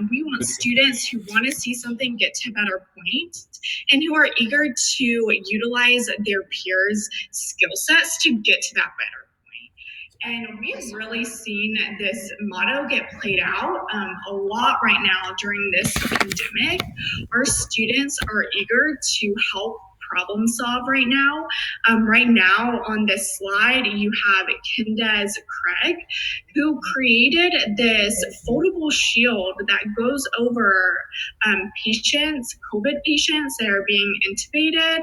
We want students who want to see something get to a better point and who are eager to utilize their peers' skill sets to get to that better point. And we've really seen this motto get played out a lot right now during this pandemic. Our students are eager to help problem solve right now. Right now on this slide, you have Kendez Craig, who created this foldable shield that goes over patients, COVID patients that are being intubated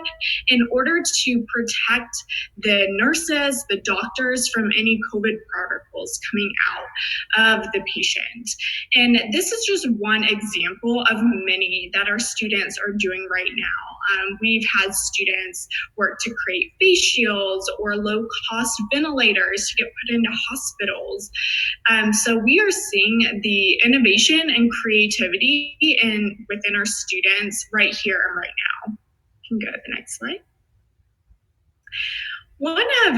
in order to protect the nurses, the doctors from any COVID particles coming out of the patient. And this is just one example of many that our students are doing right now. We've had students work to create face shields or low-cost ventilators to get put into hospitals. So we are seeing the innovation and creativity within our students right here and right now. You can go to the next slide. One of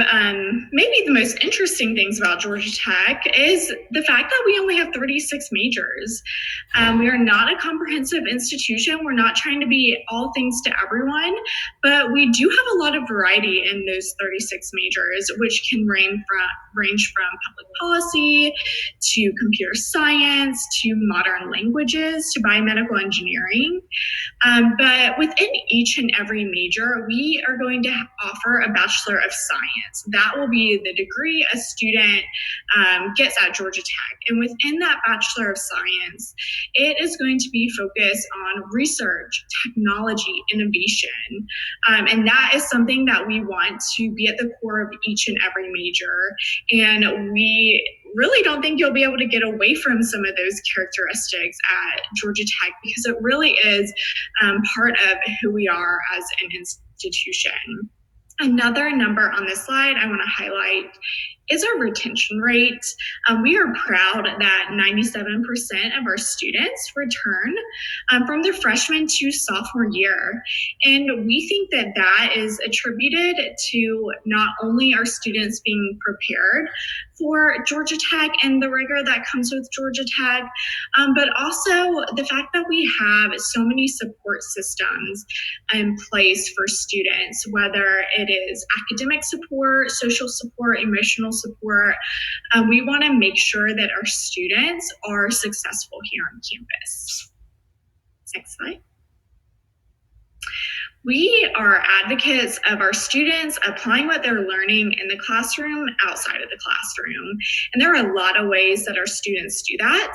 maybe the most interesting things about Georgia Tech is the fact that we only have 36 majors. We are not a comprehensive institution. We're not trying to be all things to everyone, but we do have a lot of variety in those 36 majors, which can range from public policy to computer science to modern languages to biomedical engineering. But within each and every major, we are going to offer a Bachelor of Science. That will be the degree a student gets at Georgia Tech. And within that Bachelor of Science, it is going to be focused on research, technology, innovation. And that is something that we want to be at the core of each and every major. And we really don't think you'll be able to get away from some of those characteristics at Georgia Tech because it really is part of who we are as an institution. Another number on this slide I want to highlight is our retention rate. We are proud that 97% of our students return from their freshman to sophomore year. And we think that that is attributed to not only our students being prepared for Georgia Tech and the rigor that comes with Georgia Tech, but also the fact that we have so many support systems in place for students, whether it is academic support, social support, emotional support. We want to make sure that our students are successful here on campus. Next slide. We are advocates of our students applying what they're learning in the classroom outside of the classroom. And there are a lot of ways that our students do that.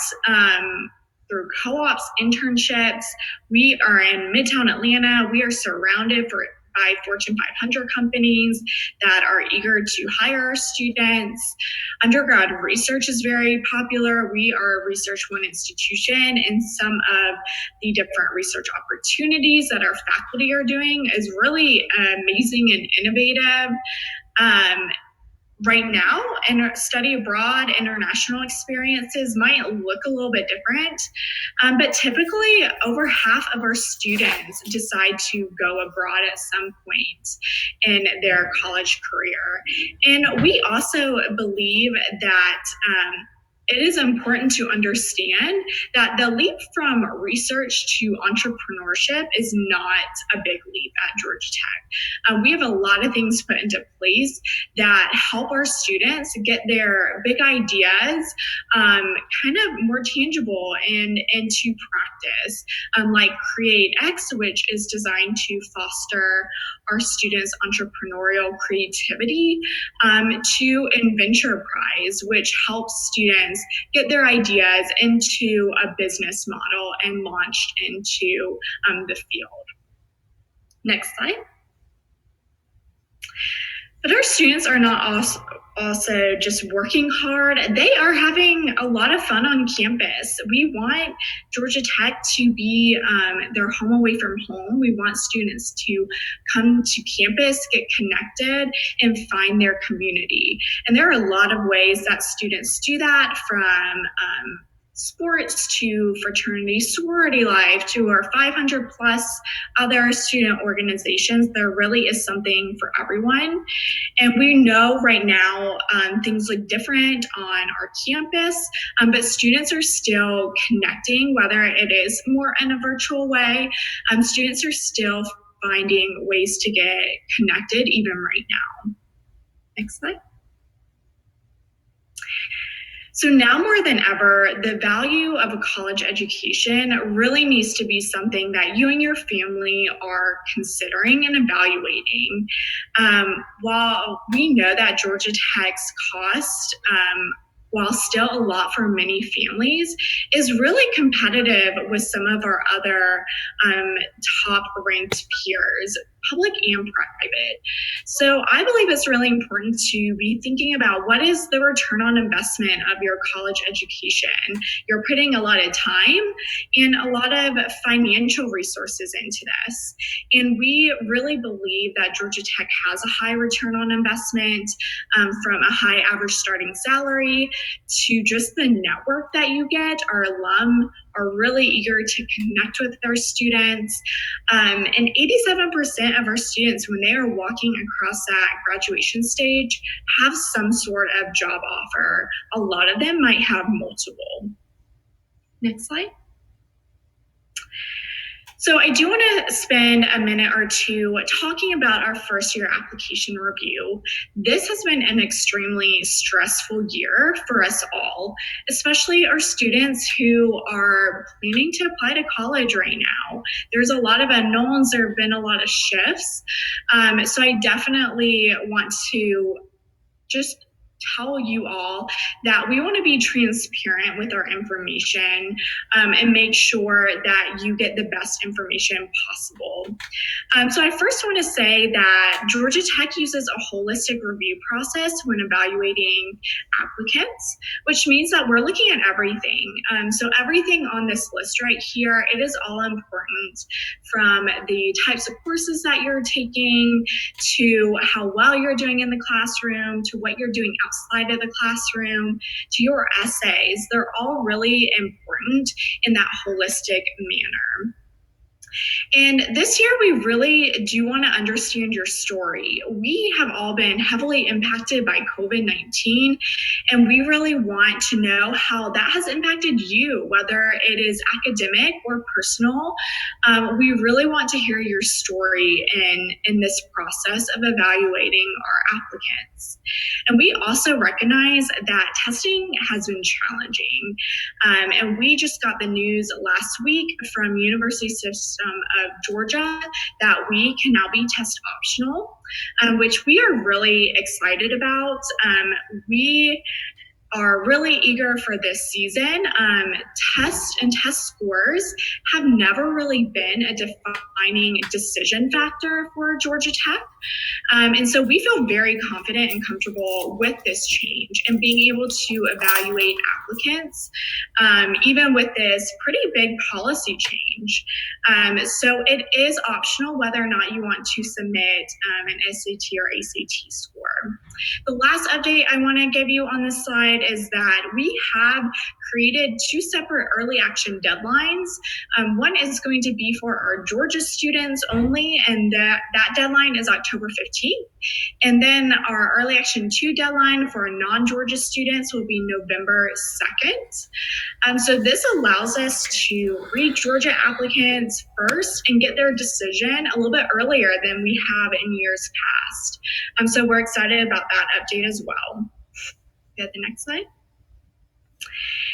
Through co-ops, internships. We are in Midtown Atlanta. We are surrounded by Fortune 500 companies that are eager to hire our students. Undergrad research is very popular. We are a Research One institution, and some of the different research opportunities that our faculty are doing is really amazing and innovative. Right now, in our study abroad, international experiences might look a little bit different, but typically over half of our students decide to go abroad at some point in their college career. And we also believe that it is important to understand that the leap from research to entrepreneurship is not a big leap at Georgia Tech. We have a lot of things put into place that help our students get their big ideas kind of more tangible and into practice, like Create X, which is designed to foster our students' entrepreneurial creativity, to Inventure Prize, which helps students get their ideas into a business model and launched into the field. Next slide. But our students are not also just working hard. They are having a lot of fun on campus. We want Georgia Tech to be their home away from home. We want students to come to campus, get connected, and find their community. And there are a lot of ways that students do that, from sports to fraternity sorority life to our 500 plus other student organizations. There really is something for everyone. And we know right now things look different on our campus, but students are still connecting, whether it is more in a virtual way. Students are still finding ways to get connected even right now. Next slide. So now more than ever, the value of a college education really needs to be something that you and your family are considering and evaluating. While we know that Georgia Tech's cost, while still a lot for many families, is really competitive with some of our other top ranked peers, public and private. So I believe it's really important to be thinking about what is the return on investment of your college education. You're putting a lot of time and a lot of financial resources into this. And we really believe that Georgia Tech has a high return on investment, from a high average starting salary to just the network that you get. Our alum are really eager to connect with their students. And 87% of our students, when they are walking across that graduation stage, have some sort of job offer. A lot of them might have multiple. Next slide. So I do want to spend a minute or two talking about our first year application review. This has been an extremely stressful year for us all, especially our students who are planning to apply to college right now. There's a lot of unknowns. There have been a lot of shifts. So I definitely want to just tell you all that we want to be transparent with our information, and make sure that you get the best information possible. So I first want to say that Georgia Tech uses a holistic review process when evaluating applicants, which means that we're looking at everything. So everything on this list right here, it is all important, from the types of courses that you're taking, to how well you're doing in the classroom, to what you're doing outside of the classroom, to your essays. They're all really important in that holistic manner. And this year, we really do want to understand your story. We have all been heavily impacted by COVID-19, and we really want to know how that has impacted you, whether it is academic or personal. We really want to hear your story in this process of evaluating our applicants. And we also recognize that testing has been challenging. And we just got the news last week from University System of Georgia that we can now be test optional, which we are really excited about. We are really eager for this season. Tests and test scores have never really been a defining decision factor for Georgia Tech. And so we feel very confident and comfortable with this change and being able to evaluate applicants, even with this pretty big policy change. So it is optional whether or not you want to submit an SAT or ACT score. The last update I want to give you on this slide is that we have created two separate early action deadlines. One is going to be for our Georgia students only, and that deadline is October 15th. And then our early action 2 deadline for non-Georgia students will be November 2nd. So this allows us to read Georgia applicants first and get their decision a little bit earlier than we have in years past. So we're excited about that update as well. Get the next slide.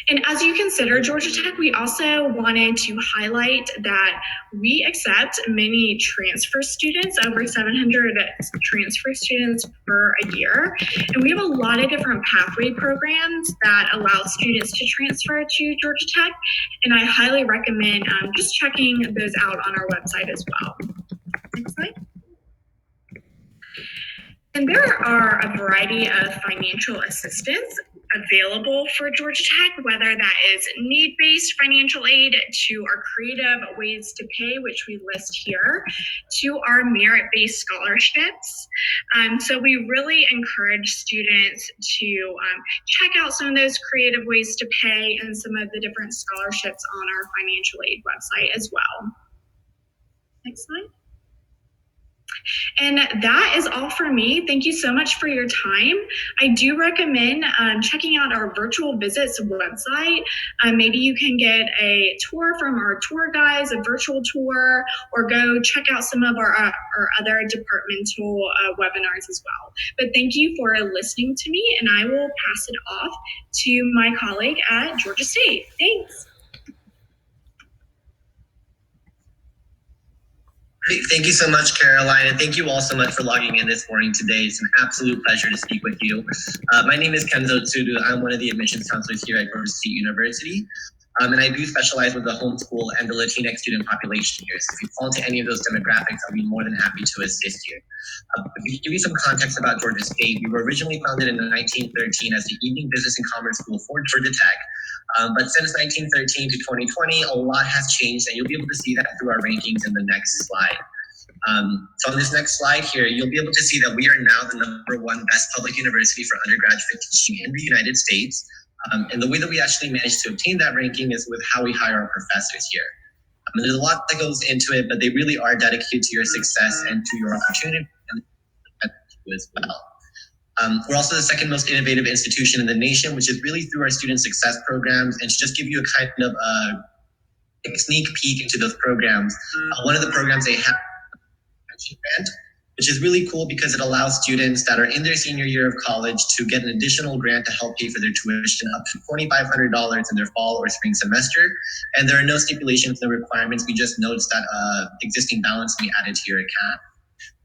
And as you consider Georgia Tech, we also wanted to highlight that we accept many transfer students, over 700 transfer students per year. And we have a lot of different pathway programs that allow students to transfer to Georgia Tech. And I highly recommend just checking those out on our website as well. Next slide. And there are a variety of financial assistance available for Georgia Tech, whether that is need-based financial aid to our creative ways to pay, which we list here, to our merit-based scholarships. So we really encourage students to check out some of those creative ways to pay and some of the different scholarships on our financial aid website as well. Next slide. And that is all for me. Thank you so much for your time. I do recommend checking out our virtual visits website. Maybe you can get a tour from our tour guides, a virtual tour, or go check out some of our other departmental webinars as well. But thank you for listening to me, and I will pass it off to my colleague at Georgia State. Thanks. Great. Thank you so much, Caroline, and thank you all so much for logging in this morning today. It's an absolute pleasure to speak with you. My name is Kenzo Tsudu. I'm one of the admissions counselors here at Georgia State University, and I do specialize with the homeschool and the Latinx student population here. So if you fall into any of those demographics, I'll be more than happy to assist you. To give you some context about Georgia State, we were originally founded in 1913 as the Evening Business and Commerce School for Georgia Tech. But since 1913 to 2020, a lot has changed, and you'll be able to see that through our rankings in the next slide. So on this next slide here, you'll be able to see that we are now the #1 best public university for undergraduate teaching in the United States. And the way that we actually managed to obtain that ranking is with how we hire our professors here. There's a lot that goes into it, but they really are dedicated to your success and to your opportunity as well. We're also the second most innovative institution in the nation, which is really through our student success programs. And to just give you a kind of a sneak peek into those programs, one of the programs they have grant, which is really cool because it allows students that are in their senior year of college to get an additional grant to help pay for their tuition up to $2,500 in their fall or spring semester. And there are no stipulations, no requirements. We just noticed that existing balance we added here at CAP.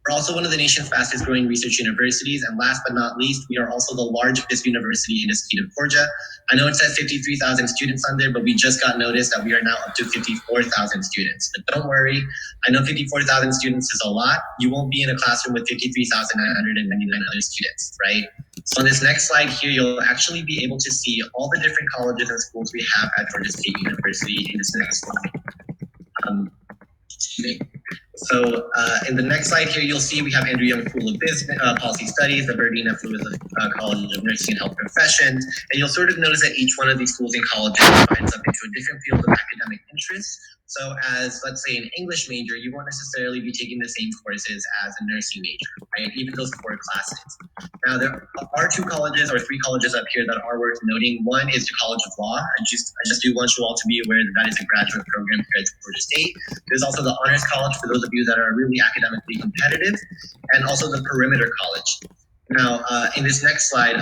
We're also one of the nation's fastest growing research universities. And last but not least, we are also the largest university in the state of Georgia. I know it says 53,000 students on there, but we just got notice that we are now up to 54,000 students. But don't worry, I know 54,000 students is a lot. You won't be in a classroom with 53,999 other students, right? So on this next slide here, you'll actually be able to see all the different colleges and schools we have at Georgia State University in this next slide. So in the next slide here, you'll see we have Andrew Young School of Business, Policy Studies, the Berdina Lewis College of Nursing and Health Professions, and you'll sort of notice that each one of these schools and colleges divides up into a different field of academic interest. So as, let's say, an English major, you won't necessarily be taking the same courses as a nursing major, right? Even those core classes. Now, there are 2 colleges or 3 colleges up here that are worth noting. One is the College of Law. I just do want you all to be aware that that is a graduate program here at Georgia State. There's also the Honors College for those of you that are really academically competitive, and also the Perimeter College. Now, in this next slide,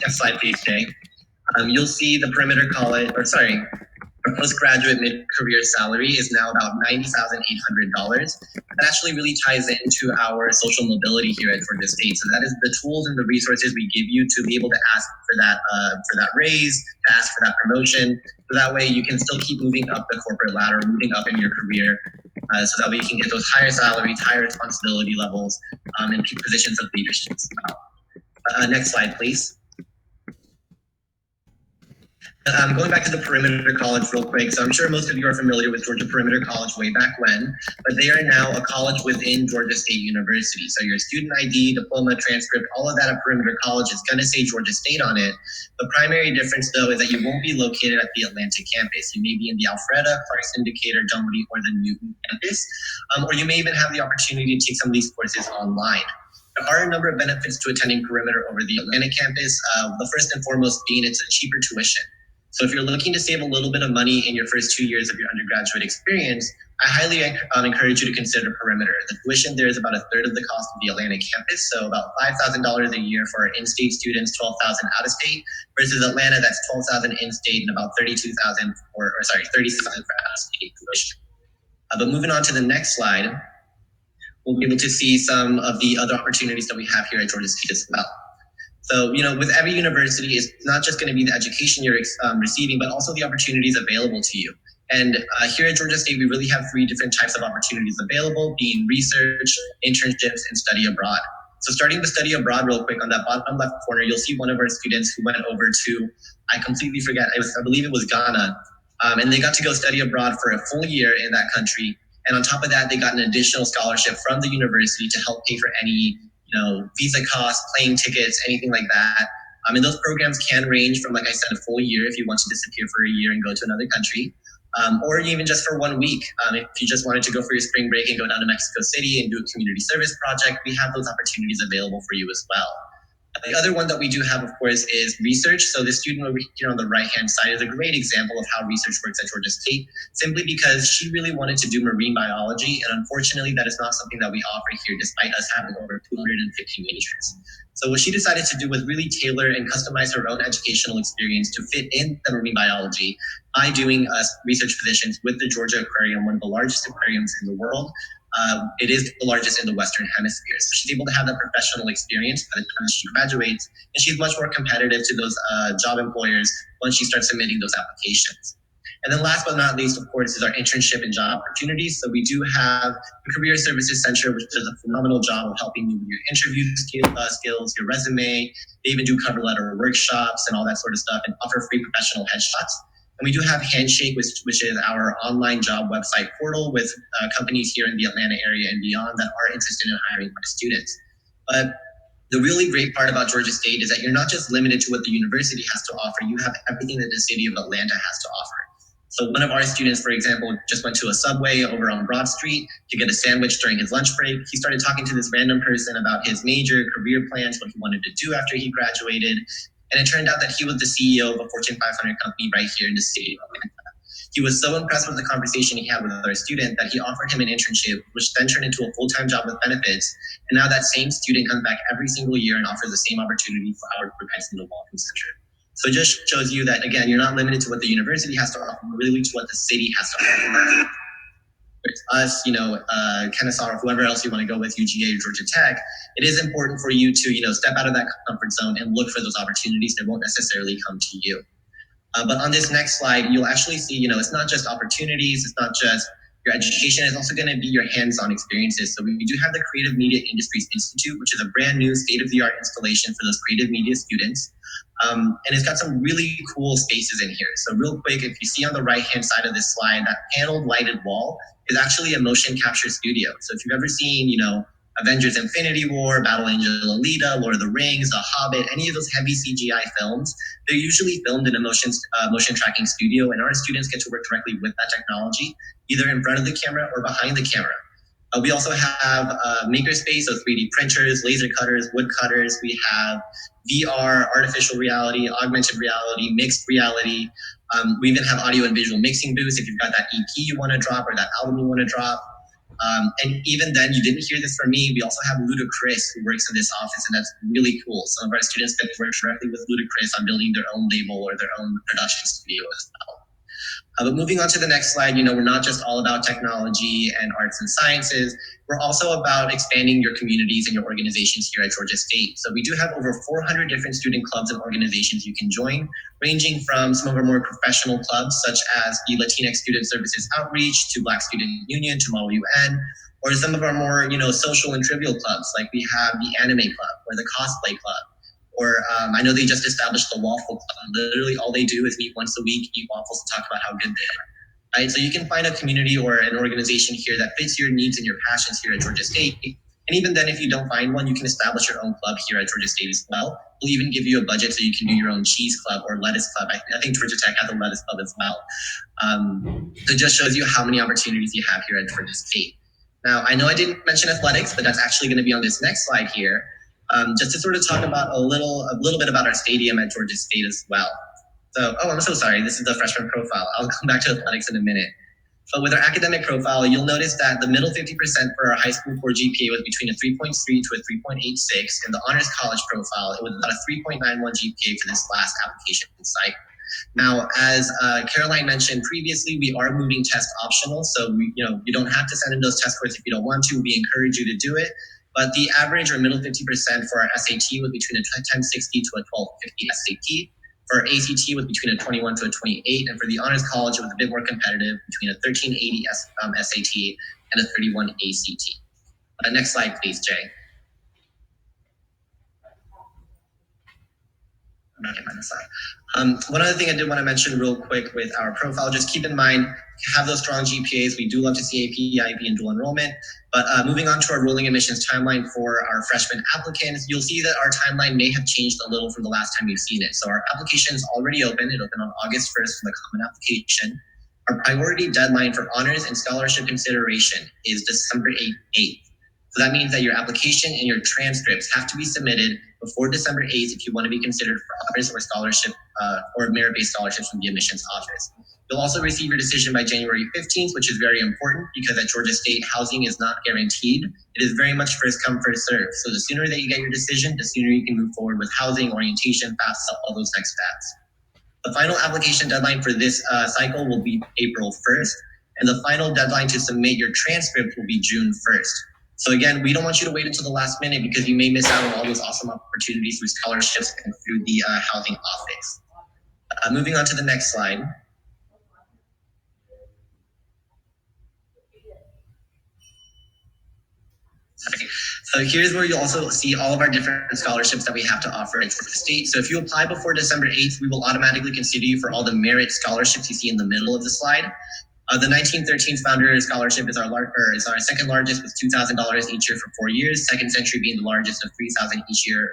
next slide please, Jay, you'll see the Perimeter College, our postgraduate mid-career salary is now about $90,800. That actually really ties into our social mobility here at Georgia State. So that is the tools and the resources we give you to be able to ask for that raise, to ask for that promotion. So that way you can still keep moving up the corporate ladder, moving up in your career, so that way you can get those higher salaries, higher responsibility levels, and positions of leadership as well. Next slide, please. Going back to the Perimeter College real quick, so I'm sure most of you are familiar with Georgia Perimeter College way back when, but they are now a college within Georgia State University. So your student ID, diploma, transcript, all of that at Perimeter College is going to say Georgia State on it. The primary difference, though, is that you won't be located at the Atlanta campus. You may be in the Alpharetta, Clarkston, Decatur, Dunwoody, or the Newton campus, or you may even have the opportunity to take some of these courses online. There are a number of benefits to attending Perimeter over the Atlanta campus. The first and foremost being it's a cheaper tuition. So if you're looking to save a little bit of money in your first 2 years of your undergraduate experience, I highly encourage you to consider Perimeter. The tuition there is about a third of the cost of the Atlanta campus, so about $5,000 a year for our in-state students, $12,000 out of state, versus Atlanta, that's $12,000 in-state and about $36,000 for out of state tuition. But moving on to the next slide, we'll be able to see some of the other opportunities that we have here at Georgia State as well. So, with every university, it's not just going to be the education you're receiving, but also the opportunities available to you. And here at Georgia State, we really have 3 different types of opportunities available, being research, internships, and study abroad. So starting with study abroad real quick, on that bottom left corner, you'll see one of our students who went over to, I completely forget, I believe it was Ghana, and they got to go study abroad for a full year in that country. And on top of that, they got an additional scholarship from the university to help pay for any, visa costs, plane tickets, anything like that. And those programs can range from, like I said, a full year if you want to disappear for a year and go to another country, or even just for 1 week. If you just wanted to go for your spring break and go down to Mexico City and do a community service project, we have those opportunities available for you as well. The other one that we do have, of course, is research. So this student over here on the right-hand side is a great example of how research works at Georgia State, simply because she really wanted to do marine biology, and unfortunately, that is not something that we offer here, despite us having over 250 majors. So what she decided to do was really tailor and customize her own educational experience to fit in the marine biology by doing research positions with the Georgia Aquarium, one of the largest aquariums in the world. It is the largest in the Western Hemisphere. So she's able to have that professional experience by the time she graduates, and she's much more competitive to those job employers once she starts submitting those applications. And then last but not least, of course, is our internship and job opportunities. So we do have the Career Services Center, which does a phenomenal job of helping you with your interview skills, your resume. They even do cover letter workshops and all that sort of stuff, and offer free professional headshots. And we do have Handshake, which is our online job website portal with companies here in the Atlanta area and beyond that are interested in hiring our students. But the really great part about Georgia State is that you're not just limited to what the university has to offer, you have everything that the city of Atlanta has to offer. So one of our students, for example, just went to a Subway over on Broad Street to get a sandwich during his lunch break. He started talking to this random person about his major, career plans, what he wanted to do after he graduated. And it turned out that he was the CEO of a Fortune 500 company right here in the city of Atlanta. He was so impressed with the conversation he had with our student that he offered him an internship, which then turned into a full-time job with benefits. And now that same student comes back every single year and offers the same opportunity for our groups in the Welcome Center. So it just shows you that, again, you're not limited to what the university has to offer, really to what the city has to offer. It's us, Kennesaw, or whoever else you want to go with, UGA, Georgia Tech, it is important for you to, step out of that comfort zone and look for those opportunities that won't necessarily come to you. But on this next slide, you'll actually see, it's not just opportunities, it's not just your education, it's also going to be your hands-on experiences. So we do have the Creative Media Industries Institute, which is a brand new state-of-the-art installation for those creative media students. And it's got some really cool spaces in here. So real quick, if you see on the right-hand side of this slide, that paneled lighted wall is actually a motion capture studio. So if you've ever seen, Avengers Infinity War, Battle Angel Alita, Lord of the Rings, The Hobbit, any of those heavy CGI films, they're usually filmed in a motion tracking studio, and our students get to work directly with that technology, either in front of the camera or behind the camera. We also have makerspace, so 3D printers, laser cutters, wood cutters. We have VR, artificial reality, augmented reality, mixed reality. We even have audio and visual mixing booths if you've got that EP you want to drop or that album you want to drop. And even then, you didn't hear this from me, we also have Ludacris who works in this office, and that's really cool. Some of our students get to work directly with Ludacris on building their own label or their own production studio as well. But moving on to the next slide, we're not just all about technology and arts and sciences. We're also about expanding your communities and your organizations here at Georgia State. So we do have over 400 different student clubs and organizations you can join, ranging from some of our more professional clubs, such as the Latinx Student Services Outreach, to Black Student Union, to Model UN, or some of our more, social and trivial clubs, like we have the Anime Club or the Cosplay Club. Or I know they just established the Waffle Club. Literally all they do is meet once a week, eat waffles, and talk about how good they are. Right? So you can find a community or an organization here that fits your needs and your passions here at Georgia State. And even then, if you don't find one, you can establish your own club here at Georgia State as well. We'll even give you a budget so you can do your own cheese club or lettuce club. I think Georgia Tech has a lettuce club as well. So it just shows you how many opportunities you have here at Georgia State. Now, I know I didn't mention athletics, but that's actually going to be on this next slide here. Just to sort of talk about a little bit about our stadium at Georgia State as well. So, I'm so sorry. This is the freshman profile. I'll come back to athletics in a minute. But with our academic profile, you'll notice that the middle 50% for our high school core GPA was between a 3.3 to a 3.86. In the honors college profile, it was about a 3.91 GPA for this last application cycle. Now, as Caroline mentioned previously, we are moving test optional. So, you don't have to send in those test scores if you don't want to. We encourage you to do it. But the average or middle 50% for our SAT was between a 1060 to a 1250 SAT. For our ACT was between a 21 to a 28. And for the honors college, it was a bit more competitive, between a 1380 SAT and a 31 ACT. Next slide, please, Jay. not getting mine aside. One other thing I did want to mention real quick with our profile, just keep in mind, have those strong GPAs. We do love to see AP, IB, and dual enrollment. But moving on to our rolling admissions timeline for our freshman applicants, you'll see that our timeline may have changed a little from the last time you've seen it. So our application is already open. It opened on August 1st for the common application. Our priority deadline for honors and scholarship consideration is December 8th. So that means that your application and your transcripts have to be submitted before December 8th if you want to be considered for honors or scholarship or merit-based scholarships from the admissions office. You'll also receive your decision by January 15th, which is very important because at Georgia State, housing is not guaranteed. It is very much first come, first serve. So the sooner that you get your decision, the sooner you can move forward with housing, orientation, FAFSA, all those next steps. The final application deadline for this cycle will be April 1st, and the final deadline to submit your transcript will be June 1st. So again, we don't want you to wait until the last minute because you may miss out on all those awesome opportunities through scholarships and through the housing office. Moving on to the next slide. Okay. So here's where you'll also see all of our different scholarships that we have to offer at Georgia State. So if you apply before December 8th, we will automatically consider you for all the merit scholarships you see in the middle of the slide. The 1913 Founder Scholarship is our second largest with $2,000 each year for 4 years. Second Century being the largest of $3,000 each year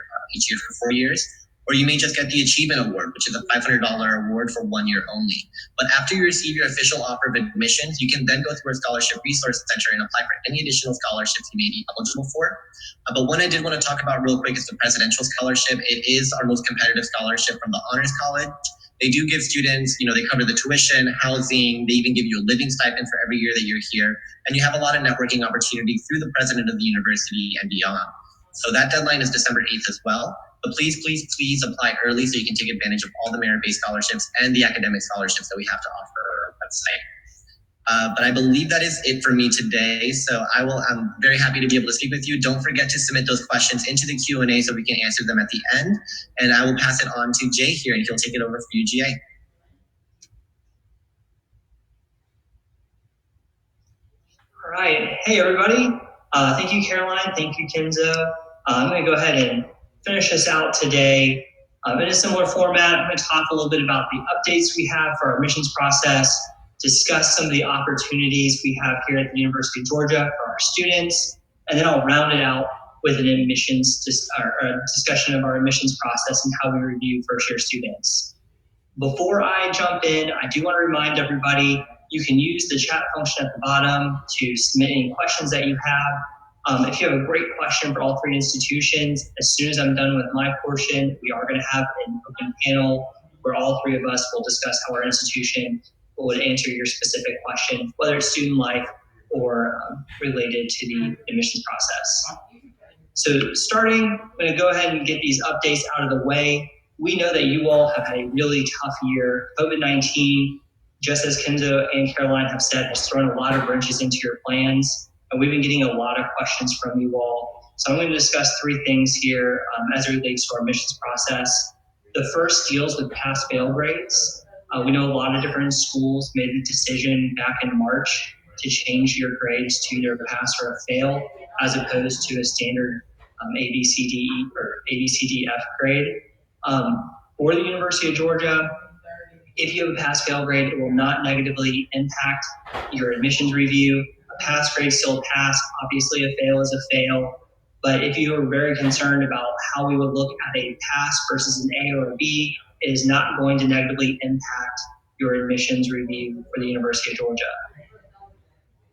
for 4 years. Or you may just get the Achievement Award, which is a $500 award for 1 year only. But after you receive your official offer of admissions, you can then go through our Scholarship Resource Center and apply for any additional scholarships you may be eligible for. But one I did want to talk about real quick is the Presidential Scholarship. It is our most competitive scholarship from the Honors College. They do give students, they cover the tuition, housing, they even give you a living stipend for every year that you're here. And you have a lot of networking opportunities through the president of the university and beyond. So that deadline is December 8th as well. But please, please, please apply early so you can take advantage of all the merit-based scholarships and the academic scholarships that we have to offer on our website. But I believe that is it for me today. So I'm very happy to be able to speak with you. Don't forget to submit those questions into the Q&A so we can answer them at the end. And I will pass it on to Jay here and he'll take it over for you, GA. All right. Hey, everybody. Thank you, Caroline. Thank you, Kenzo. I'm going to go ahead and finish this out today. In a similar format, I'm going to talk a little bit about the updates we have for our admissions process, discuss some of the opportunities we have here at the University of Georgia for our students, and then I'll round it out with an admissions discussion of our admissions process and how we review first-year students. Before I jump in, I do want to remind everybody you can use the chat function at the bottom to submit any questions that you have. If you have a great question for all three institutions, as soon as I'm done with my portion, we are going to have an open panel where all three of us will discuss how our institution would answer your specific question, whether it's student life or related to the admissions process. So starting, I'm going to go ahead and get these updates out of the way. We know that you all have had a really tough year. COVID-19, just as Kenzo and Caroline have said, has thrown a lot of wrenches into your plans. And we've been getting a lot of questions from you all. So I'm going to discuss three things here as it relates to our admissions process. The first deals with pass-fail grades. We know a lot of different schools made the decision back in March to change your grades to either a pass or a fail, as opposed to a standard A, B, C, D, E, or A, B, C, D, F grade. For the University of Georgia, if you have a pass-fail grade, it will not negatively impact your admissions review. A pass grade is still a pass. Obviously, a fail is a fail. But if you are very concerned about how we would look at a pass versus an A or a B, it is not going to negatively impact your admissions review for the University of Georgia.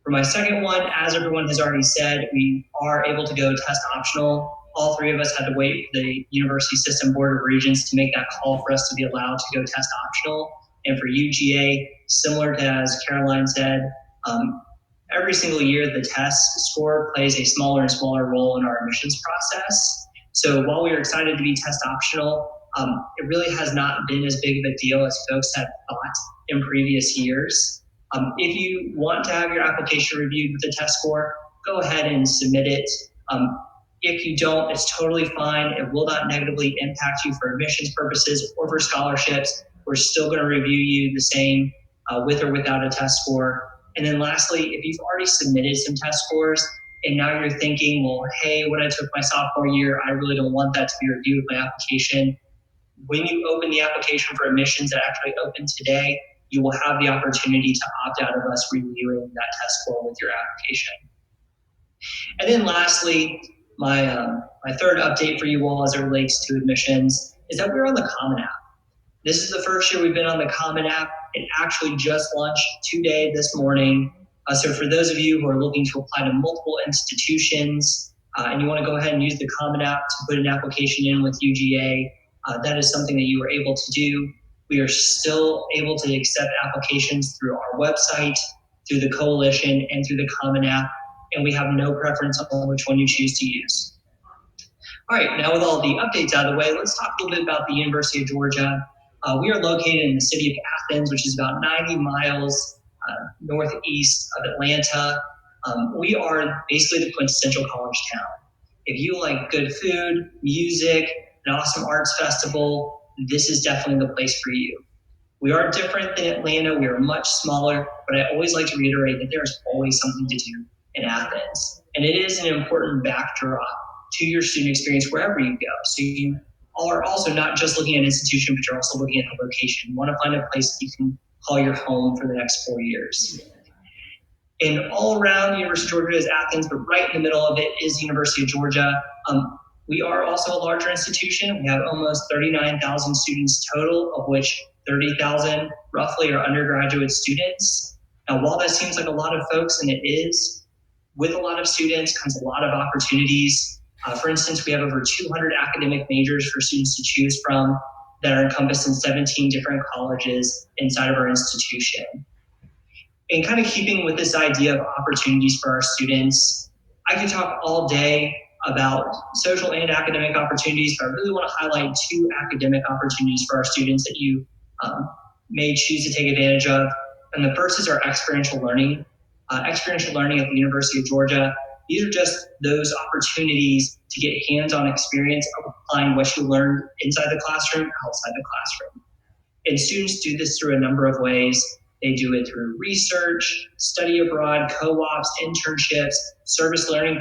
For my second one, as everyone has already said, we are able to go test optional. All three of us had to wait for the University System Board of Regents to make that call for us to be allowed to go test optional. And for UGA, similar to as Caroline said, every single year the test score plays a smaller and smaller role in our admissions process. So while we are excited to be test optional, it really has not been as big of a deal as folks had thought in previous years. If you want to have your application reviewed with a test score, go ahead and submit it. If you don't, it's totally fine. It will not negatively impact you for admissions purposes or for scholarships. We're still going to review you the same with or without a test score. And then lastly, if you've already submitted some test scores and now you're thinking, well, hey, when I took my sophomore year, I really don't want that to be reviewed with my application. when you open the application for admissions that actually open today, you will have the opportunity to opt out of us reviewing that test score with your application. And then lastly, my third update for you all as it relates to admissions is that we're on the Common App. This is the first year we've been on the Common App. It actually just launched today, this morning. So for those of you who are looking to apply to multiple institutions and you want to go ahead and use the Common App to put an application in with UGA, that is something that you are able to do. We are still able to accept applications through our website, through the Coalition, and through the Common App, and we have no preference on which one you choose to use. All right, now with all the updates out of the way, let's talk a little bit about the University of Georgia. We are located in the city of Athens, which is about 90 miles northeast of Atlanta. We are basically the quintessential college town. If you like good food, music, an awesome arts festival, this is definitely the place for you. We are different than Atlanta. We are much smaller, but I always like to reiterate that there's always something to do in Athens. And it is an important backdrop to your student experience wherever you go. So you are also not just looking at an institution, but you're also looking at the location. You want to find a place that you can call your home for the next 4 years. And all around the University of Georgia is Athens, but right in the middle of it is the University of Georgia. We are also a larger institution. We have almost 39,000 students total, of which 30,000 roughly are undergraduate students. Now, while that seems like a lot of folks, and it is, with a lot of students comes a lot of opportunities. For instance, we have over 200 academic majors for students to choose from that are encompassed in 17 different colleges inside of our institution. And kind of keeping with this idea of opportunities for our students, I could talk all day about social and academic opportunities, but I really want to highlight 2 academic opportunities for our students that you may choose to take advantage of. And the first is our experiential learning. Experiential learning at the University of Georgia. These are just those opportunities to get hands-on experience of applying what you learned inside the classroom, outside the classroom. And students do this through a number of ways. They do it through research, study abroad, co-ops, internships, service learning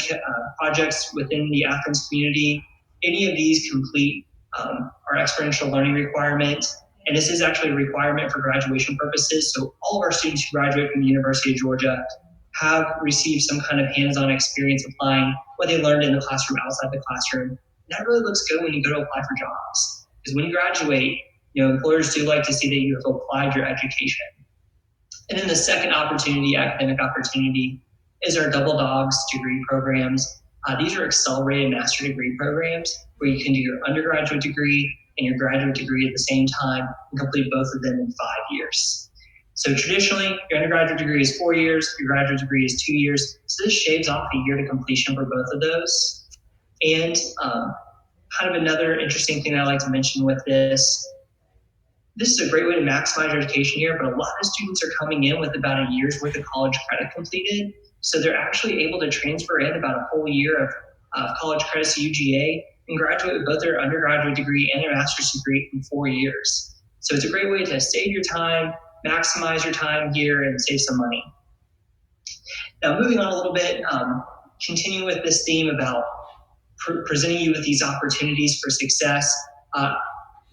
projects within the Athens community. Any of these complete our experiential learning requirement. And this is actually a requirement for graduation purposes. So all of our students who graduate from the University of Georgia have received some kind of hands-on experience applying what they learned in the classroom outside the classroom. And that really looks good when you go to apply for jobs. Because when you graduate, employers do like to see that you have applied your education. And then the second opportunity, academic opportunity, is our Double Dogs degree programs. These are accelerated master degree programs where you can do your undergraduate degree and your graduate degree at the same time and complete both of them in 5 years. So traditionally, your undergraduate degree is 4 years, your graduate degree is 2 years. So this shaves off a year to completion for both of those. And kind of another interesting thing I like to mention with this is a great way to maximize your education here, but a lot of students are coming in with about a year's worth of college credit completed. So they're actually able to transfer in about a whole year of college credits to UGA and graduate with both their undergraduate degree and their master's degree in 4 years. So it's a great way to save your time, maximize your time here, and save some money. Now, moving on a little bit, continuing with this theme about presenting you with these opportunities for success.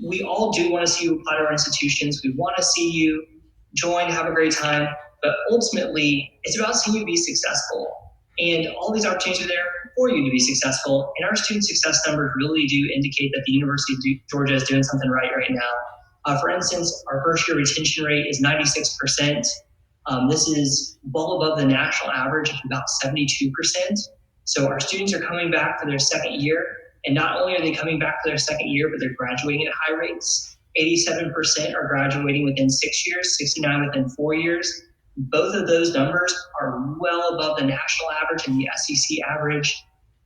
We all do want to see you apply to our institutions. We want to see you join, have a great time, but ultimately, it's about seeing you be successful. And all these opportunities are there for you to be successful. And our student success numbers really do indicate that the University of Georgia is doing something right now. For instance, our first year retention rate is 96%. This is well above the national average of about 72%. So our students are coming back for their second year. And not only are they coming back for their second year, but they're graduating at high rates. 87% are graduating within 6 years, 69 within 4 years. Both of those numbers are well above the national average and the SEC average.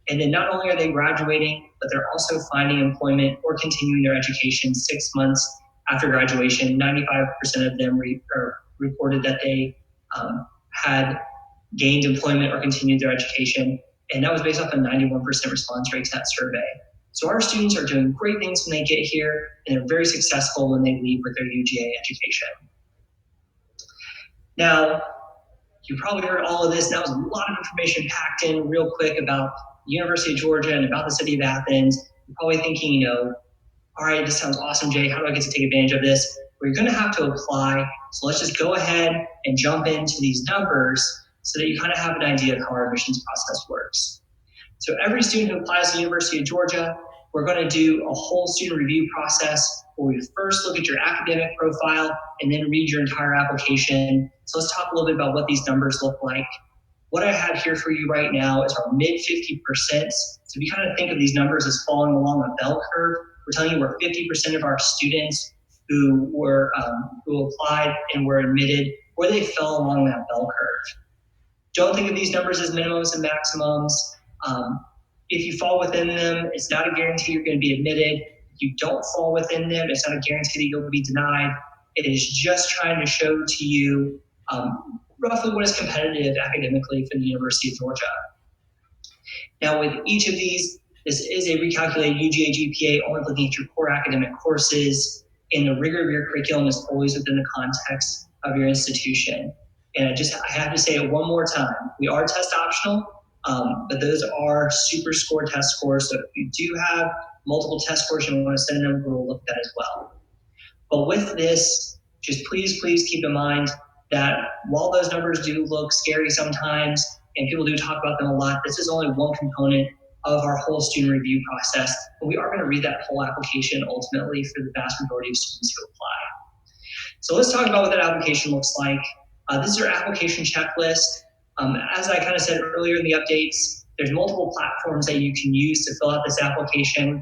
And then not only are they graduating, but they're also finding employment or continuing their education 6 months after graduation. 95% of them reported that they had gained employment or continued their education. And that was based off a 91% response rate to that survey. So our students are doing great things when they get here, and they're very successful when they leave with their UGA education. Now, you probably heard all of this. That was a lot of information packed in real quick about the University of Georgia and about the city of Athens. You're probably thinking, all right, this sounds awesome, Jay. How do I get to take advantage of this? Well, you're going to have to apply. So let's just go ahead and jump into these numbers so that you kind of have an idea of how our admissions process works. So every student who applies to the University of Georgia, we're going to do a whole student review process where we first look at your academic profile and then read your entire application. So let's talk a little bit about what these numbers look like. What I have here for you right now is our mid 50%. So if you kind of think of these numbers as falling along a bell curve, we're telling you we're 50% of our students who applied and were admitted, where they fell along that bell curve. Don't think of these numbers as minimums and maximums. If you fall within them, it's not a guarantee you're going to be admitted. If you don't fall within them, it's not a guarantee that you'll be denied. It is just trying to show to you roughly what is competitive academically for the University of Georgia. Now, with each of these, this is a recalculated UGA GPA, only looking at your core academic courses, and the rigor of your curriculum is always within the context of your institution. And I have to say it one more time. We are test optional, but those are super score test scores. So if you do have multiple test scores you want to send them, we'll look at that as well. But with this, just please keep in mind that while those numbers do look scary sometimes, and people do talk about them a lot, this is only one component of our whole student review process. But we are going to read that whole application ultimately for the vast majority of students who apply. So let's talk about what that application looks like. This is our application checklist. As I kind of said earlier in the updates, there's multiple platforms that you can use to fill out this application.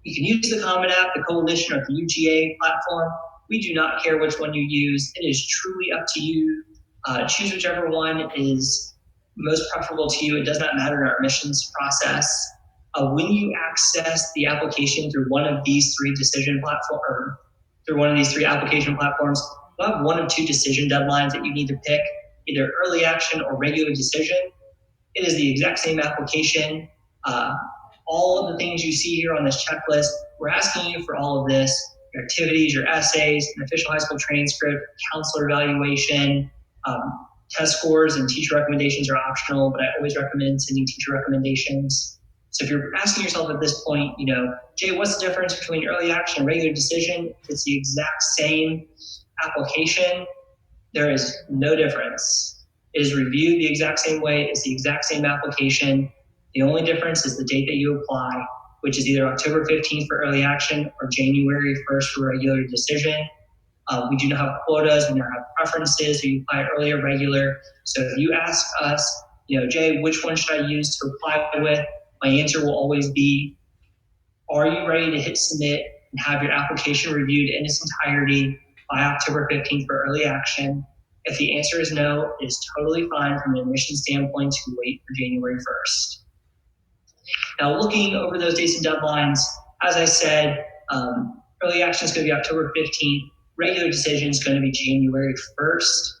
You can use the Common App, the Coalition, or the UGA platform. We do not care which one you use. It is truly up to you. Choose whichever one is most preferable to you. It does not matter in our admissions process. When you access the application through one of these three application platforms, you'll have one of two decision deadlines that you need to pick, either early action or regular decision. It is the exact same application. All of the things you see here on this checklist, we're asking you for all of this: your activities, your essays, an official high school transcript, counselor evaluation, test scores and teacher recommendations are optional, but I always recommend sending teacher recommendations. So if you're asking yourself at this point, Jay, what's the difference between early action and regular decision? It's the exact same application. There is no difference. It is reviewed the exact same way. It's the exact same application. The only difference is the date that you apply, which is either October 15th for early action or January 1st for regular decision. We do not have quotas. We do not have preferences. We apply early or regular. So if you ask us, Jay, which one should I use to apply with? My answer will always be, are you ready to hit submit and have your application reviewed in its entirety by October 15th for early action? If the answer is no, it is totally fine from an admission standpoint to wait for January 1st. Now, looking over those dates and deadlines, as I said, early action is going to be October 15th. Regular decision is going to be January 1st.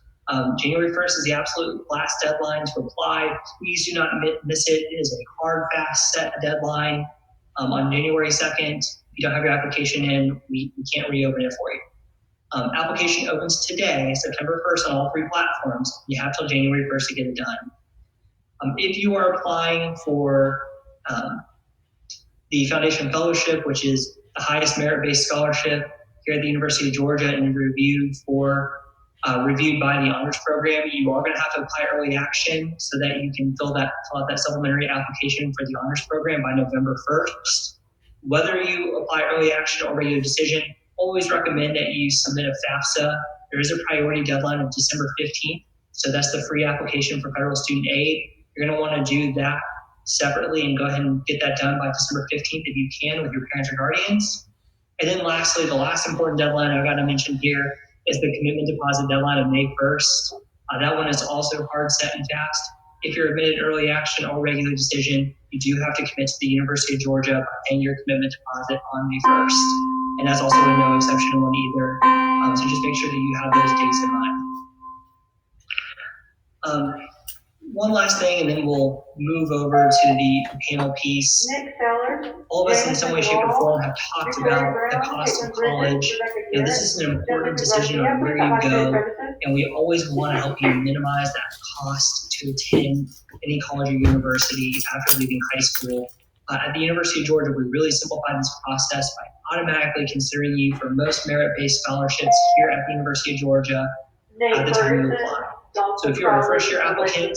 January 1st is the absolute last deadline to apply. Please do not miss it. It is a hard, fast, set deadline. On January 2nd, if you don't have your application in, we can't reopen it for you. Application opens today, September 1st, on all three platforms. You have till January 1st to get it done. If you are applying for the Foundation Fellowship, which is the highest merit-based scholarship here at the University of Georgia, and reviewed by the honors program, you are going to have to apply early action so that you can fill out that supplementary application for the honors program by November 1st. Whether you apply early action or regular decision, always recommend that you submit a FAFSA. There is a priority deadline of December 15th, so that's the free application for federal student aid. You're going to want to do that separately and go ahead and get that done by December 15th if you can with your parents or guardians. And then lastly, the last important deadline I've got to mention here is the commitment deposit deadline of May 1st. That one is also hard, set, and fast. If you're admitted early action or regular decision, you do have to commit to the University of Georgia by paying your commitment deposit on May 1st. And that's also a no exception one either. So just make sure that you have those dates in mind. One last thing, and then we'll move over to the panel piece. All of us in some way, shape, or form have talked about the cost of college. This is an important decision on where you go, and we always want to help you minimize that cost to attend any college or university after leaving high school. At the University of Georgia, we really simplified this process by automatically considering you for most merit-based scholarships here at the University of Georgia at the time you apply. So if you're a first-year applicant,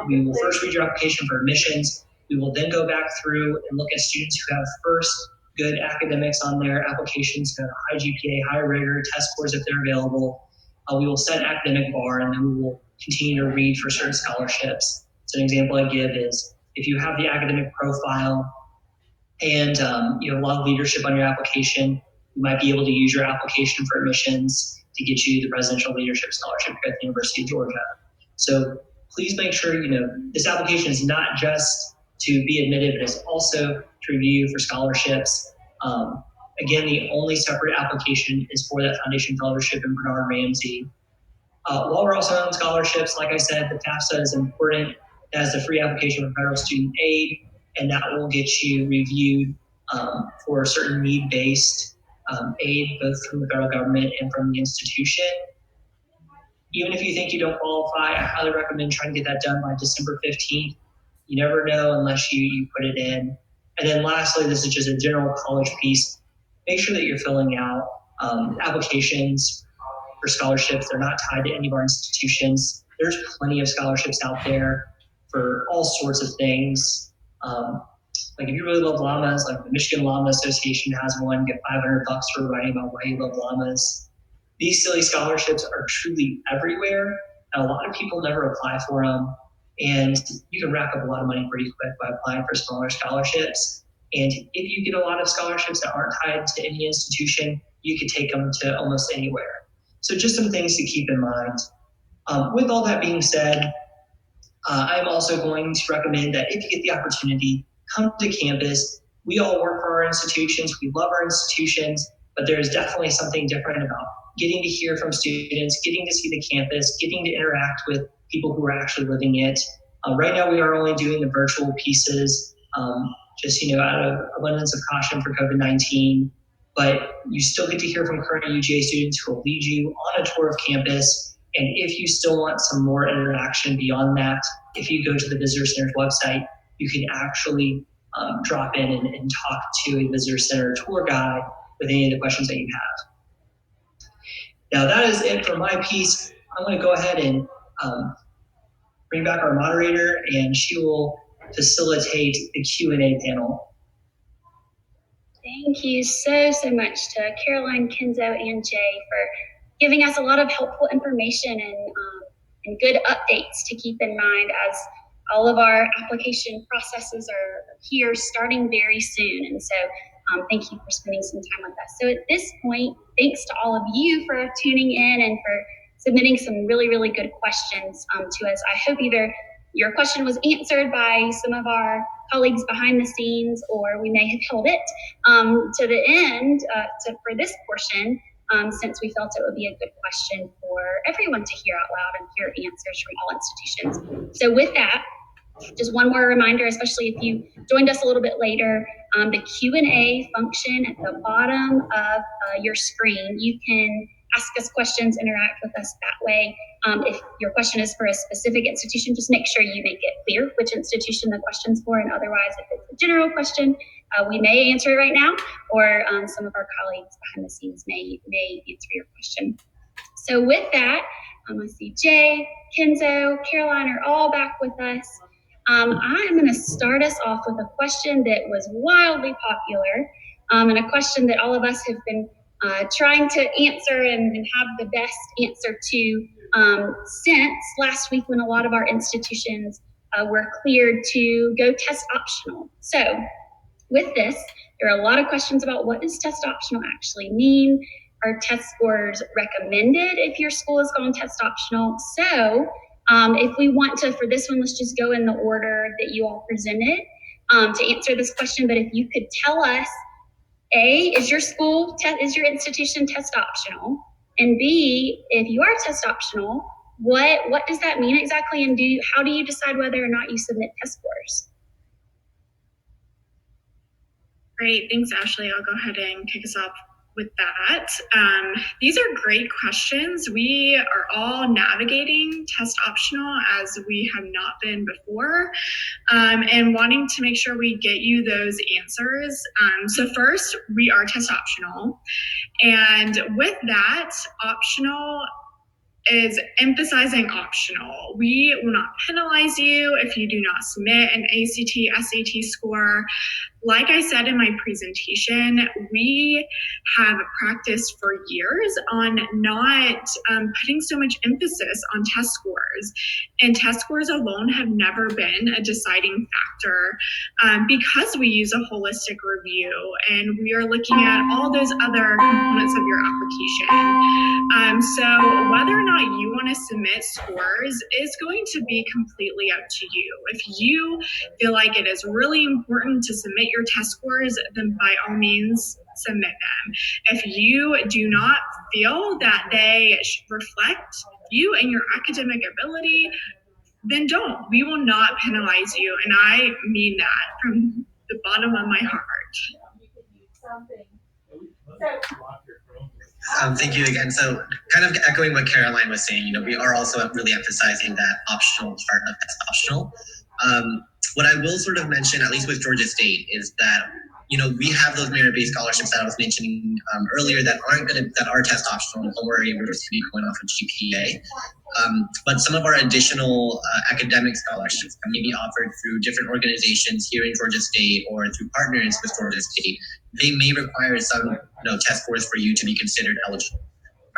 we will first read your application for admissions. We will then go back through and look at students who have first good academics on their applications, who have high GPA, high rigor, test scores if they're available. We will set an academic bar, and then we will continue to read for certain scholarships. So an example I give is if you have the academic profile and you have a lot of leadership on your application, you might be able to use your application for admissions to get you the Presidential Leadership Scholarship here at the University of Georgia. So please make sure, this application is not just to be admitted, but it's also to review for scholarships. Again, the only separate application is for that Foundation Fellowship in Bernard Ramsey. While we're also on scholarships, like I said, the FAFSA is important. It has the free application for federal student aid, and that will get you reviewed for certain need-based aid, both from the federal government and from the institution. Even if you think you don't qualify, I highly recommend trying to get that done by December 15th. You never know unless you put it in. And then lastly, this is just a general college piece. Make sure that you're filling out applications for scholarships. They're not tied to any of our institutions. There's plenty of scholarships out there for all sorts of things. Like if you really love llamas, like the Michigan Llama Association has one, get $500 for writing about why you love llamas. These silly scholarships are truly everywhere, and a lot of people never apply for them. And you can rack up a lot of money pretty quick by applying for smaller scholarships. And if you get a lot of scholarships that aren't tied to any institution, you could take them to almost anywhere. So just some things to keep in mind. With all that being said, I'm also going to recommend that if you get the opportunity, come to campus. We all work for our institutions. We love our institutions, but there's definitely something different about getting to hear from students, getting to see the campus, getting to interact with people who are actually living it. Right now, we are only doing the virtual pieces, just out of abundance of caution for COVID-19. But you still get to hear from current UGA students who will lead you on a tour of campus. And if you still want some more interaction beyond that, if you go to the Visitor Center's website, you can actually drop in and talk to a Visitor Center tour guide with any of the questions that you have. Now that is it for my piece. I'm going to go ahead and bring back our moderator, and she will facilitate the Q&A panel. Thank you so much to Caroline, Kenzo, and Jay for giving us a lot of helpful information and good updates to keep in mind as all of our application processes are here starting very soon. And so thank you for spending some time with us. So at this point, thanks to all of you for tuning in and for submitting some really, really good questions to us. I hope either your question was answered by some of our colleagues behind the scenes, or we may have held it to the end for this portion, since we felt it would be a good question for everyone to hear out loud and hear answers from all institutions. So with that, just one more reminder, especially if you joined us a little bit later, the Q&A function at the bottom of your screen, you can ask us questions, interact with us that way. If your question is for a specific institution, just make sure you make it clear which institution the question's for, and otherwise, if it's a general question, we may answer it right now, or some of our colleagues behind the scenes may answer your question. So with that, I see Jay, Kenzo, Caroline are all back with us. I am going to start us off with a question that was wildly popular, and a question that all of us have been trying to answer and have the best answer to since last week, when a lot of our institutions were cleared to go test optional. So with this, there are a lot of questions about what does test optional actually mean? Are test scores recommended if your school has gone test optional? So if we want to, for this one, let's just go in the order that you all presented to answer this question. But if you could tell us, A, is your institution test optional? And B, if you are test optional, what does that mean exactly? And how do you decide whether or not you submit test scores? Great, thanks, Ashley. I'll go ahead and kick us off with that. These are great questions. We are all navigating test optional as we have not been before, and wanting to make sure we get you those answers. So first, we are test optional. And with that, optional is emphasizing optional. We will not penalize you if you do not submit an ACT, SAT score. Like I said in my presentation, we have practiced for years on not putting so much emphasis on test scores. And test scores alone have never been a deciding factor because we use a holistic review and we are looking at all those other components of your application. So whether or not you want to submit scores is going to be completely up to you. If you feel like it is really important to submit your test scores, then by all means submit them. If you do not feel that they reflect you and your academic ability, then don't. We will not penalize you, and I mean that from the bottom of my heart. Thank you again. So kind of echoing what Caroline was saying, we are also really emphasizing that optional part of test optional. What I will sort of mention, at least with Georgia State, is that we have those merit-based scholarships that I was mentioning earlier that are test optional. Don't worry, we're just going off of GPA. But some of our additional academic scholarships that may be offered through different organizations here in Georgia State or through partners with Georgia State, they may require some test scores for you to be considered eligible.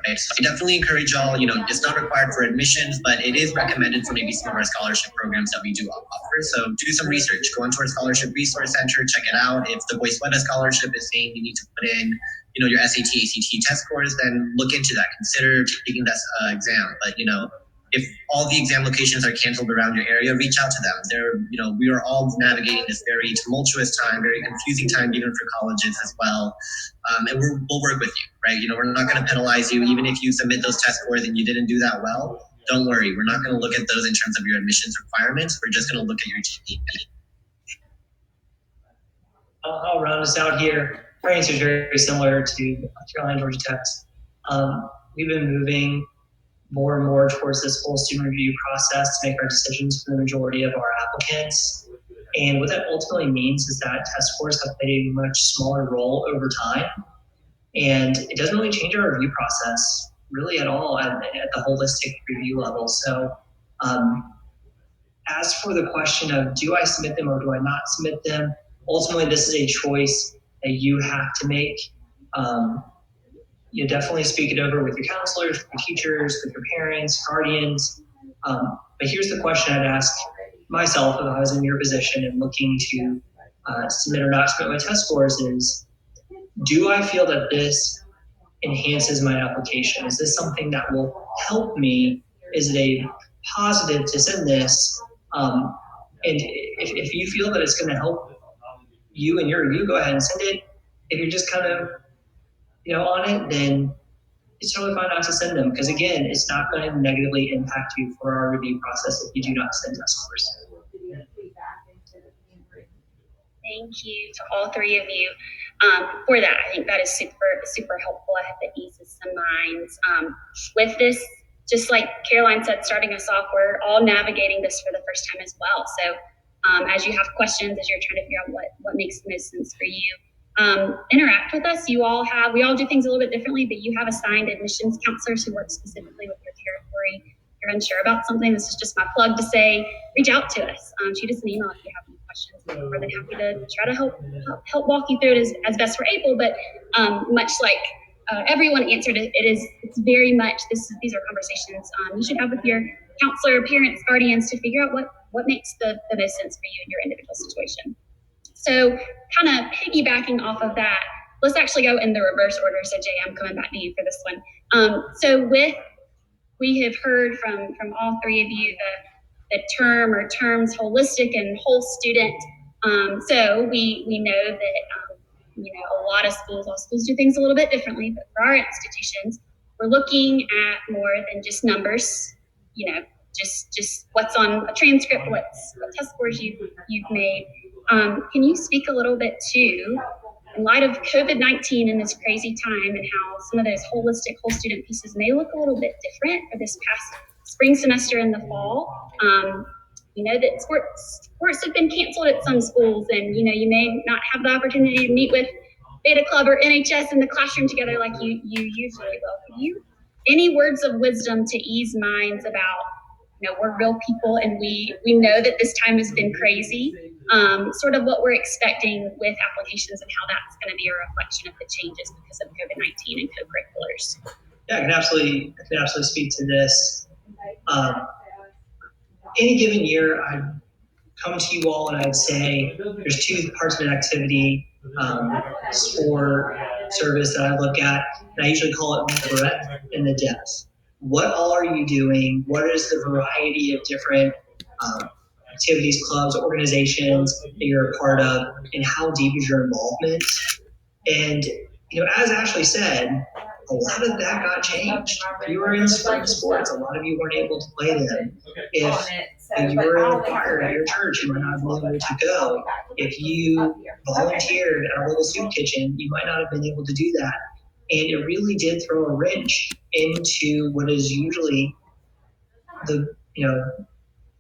Right? So I definitely encourage y'all, it's not required for admissions, but it is recommended for maybe some of our scholarship programs that we do offer. So do some research, go into our scholarship resource center, check it out. If the Voice Weta scholarship is saying you need to put in, your SAT, ACT test scores, then look into that. Consider taking that exam. But, if all the exam locations are canceled around your area, reach out to them. We are all navigating this very tumultuous time, very confusing time, even for colleges as well. And we'll work with you, right? We're not going to penalize you, even if you submit those test scores and you didn't do that well. Don't worry, we're not going to look at those in terms of your admissions requirements. We're just going to look at your GPA. I'll round us out here. Our answer is very similar to Carolina, Georgia Tech's. We've been moving more and more towards this full student review process to make our decisions for the majority of our applicants. And what that ultimately means is that test scores have played a much smaller role over time. And it doesn't really change our review process really at all at the holistic review level. So as for the question of do I submit them or do I not submit them, ultimately this is a choice that you have to make. You definitely speak it over with your counselors, with your teachers, with your parents, guardians. But here's the question I'd ask myself if I was in your position and looking to submit or not submit my test scores is, do I feel that this enhances my application? Is this something that will help me? Is it a positive to send this? And if you feel that it's going to help you and your review, go ahead and send it. If you're just kind of on it, then it's totally fine not to send them, because again, it's not going to negatively impact you for our review process if you do not send test scores. Thank you to all three of you for that. I think that is super helpful. I hope it eases some minds. With this, just like Caroline said, starting us off, we're all navigating this for the first time as well. So as you have questions, as you're trying to figure out what makes the most sense for you, interact with us. We all do things a little bit differently, but you have assigned admissions counselors who work specifically with your territory. If you're unsure about something, this is just my plug to say, reach out to us. Shoot us an email if you have any questions. We're more than happy to try to help walk you through it as best we're able. But much like everyone answered, it's very much, these are conversations you should have with your counselor, parents, guardians to figure out what makes the most sense for you in your individual situation. So kind of piggybacking off of that, let's actually go in the reverse order. So Jay, I'm coming back to you for this one. So we have heard from all three of you the term or terms holistic and whole student. So we know that a lot of schools, all schools do things a little bit differently, but for our institutions, we're looking at more than just numbers, just what's on a transcript, what test scores you've made. Can you speak a little bit to in light of COVID-19 and this crazy time and how some of those holistic whole student pieces may look a little bit different for this past spring semester and the fall. You know that sports have been canceled at some schools, and you may not have the opportunity to meet with Beta Club or NHS in the classroom together like you usually will. Any words of wisdom to ease minds about, we're real people and we know that this time has been crazy, sort of what we're expecting with applications and how that's going to be a reflection of the changes because of COVID-19 and co-curriculars. Yeah, I can absolutely speak to this. Any given year, I'd come to you all and I'd say there's two parts of an activity, sport, service that I look at, and I usually call it the breadth and the depth. What all are you doing? What is the variety of different activities, clubs, organizations that you're a part of, and how deep is your involvement? And as Ashley said, a lot of that got changed. If you were in spring sports, a lot of you weren't able to play them. If you were in the choir at your church, you might not have been able to go. If you volunteered at a little soup kitchen, you might not have been able to do that. And it really did throw a wrench into what is usually the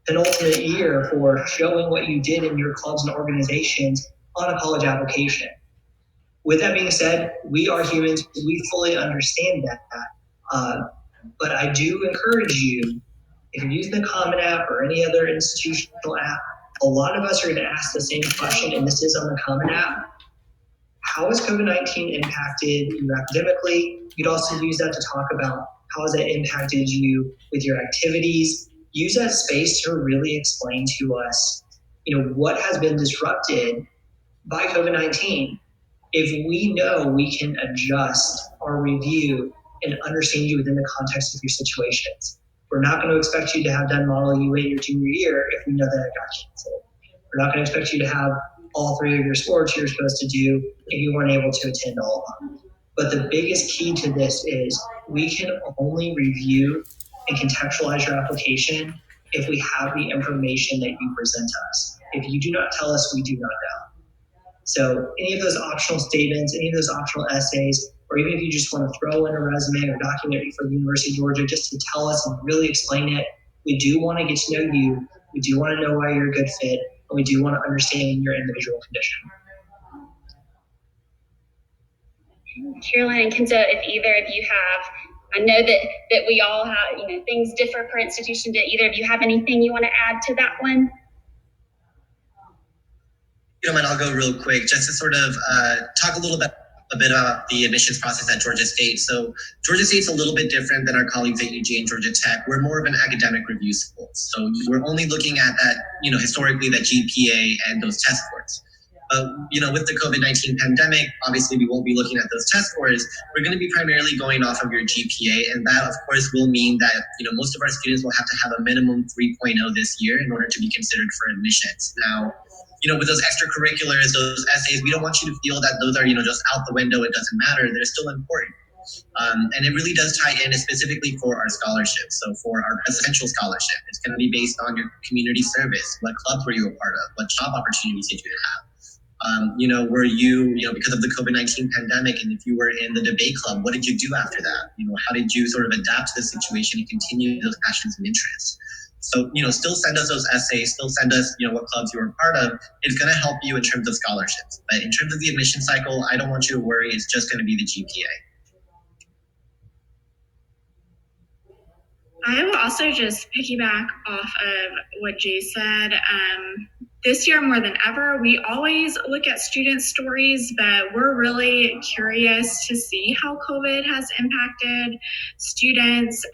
penultimate year for showing what you did in your clubs and organizations on a college application. With that being said, we are humans. We fully understand that. But I do encourage you, if you're using the Common App or any other institutional app, a lot of us are going to ask the same question, and this is on the Common App. How has COVID-19 impacted you academically? You'd also use that to talk about how has it impacted you with your activities. Use that space to really explain to us, what has been disrupted by COVID-19. If we know we can adjust our review and understand you within the context of your situations. We're not going to expect you to have done Model UA your junior year if we know that it got canceled. We're not going to expect you to have all three of your sports you're supposed to do if you weren't able to attend all of them. But the biggest key to this is we can only review and contextualize your application if we have the information that you present to us. If you do not tell us, we do not know. So any of those optional statements, any of those optional essays, or even if you just want to throw in a resume or document for the University of Georgia just to tell us and really explain it, we do want to get to know you. We do want to know why you're a good fit, and we do want to understand your individual condition. Caroline and Kenzo, if either of you have, I know that we all have, things differ per institution. Do either of you have anything you want to add to that one? I'll go real quick just to sort of talk a bit about the admissions process at Georgia State. So Georgia State's a little bit different than our colleagues at UG and Georgia Tech. We're more of an academic review school. So we're only looking at that, historically that GPA and those test scores. But, with the COVID-19 pandemic, obviously we won't be looking at those test scores. We're going to be primarily going off of your GPA. And that, of course, will mean that, most of our students will have to have a minimum 3.0 this year in order to be considered for admissions. Now, with those extracurriculars, those essays, we don't want you to feel that those are, just out the window. It doesn't matter. They're still important. And it really does tie in specifically for our scholarships. So for our presidential scholarship, it's going to be based on your community service. What clubs were you a part of? What job opportunities did you have? Were you, because of the COVID-19 pandemic, and if you were in the debate club, what did you do after that? How did you sort of adapt to the situation and continue those passions and interests? So, still send us those essays, still send us, what clubs you were a part of. It's going to help you in terms of scholarships. But in terms of the admission cycle, I don't want you to worry. It's just going to be the GPA. I will also just piggyback off of what Jay said. This year more than ever, we always look at student stories, but we're really curious to see how COVID has impacted students.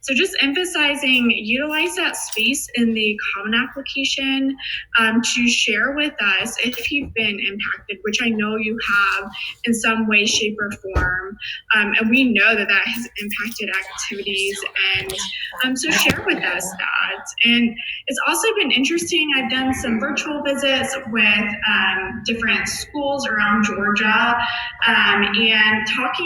So just emphasizing, utilize that space in the Common Application to share with us if you've been impacted, which I know you have in some way, shape, or form. And we know that has impacted activities, and so share with us that. And it's also been interesting. I've done some virtual visits with different schools around Georgia, and talking